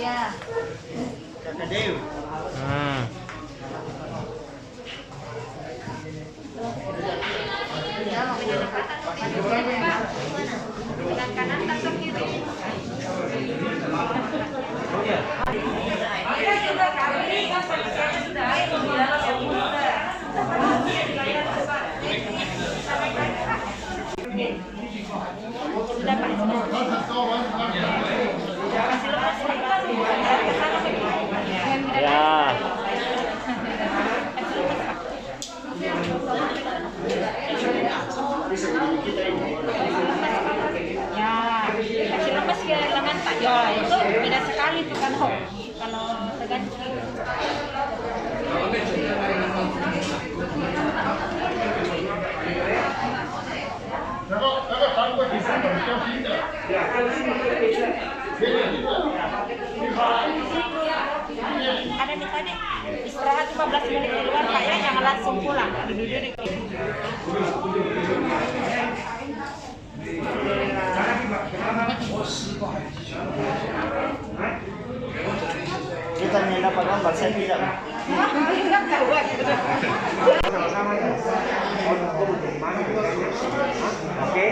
Iya. Kakak Dew. Ya, mau pegang kanan atau kiri? Oh ya. Sudah Pak. Ya. Ya, kasih lepas ke lengan Pak Jola itu beda sekali tuh kalau terganti. Ada nih tadi istirahat 15 menit di luar Pak ya, jangan langsung pulang. Kita ingin dapat gambar, saya tidak. Sama-sama ya. Oke.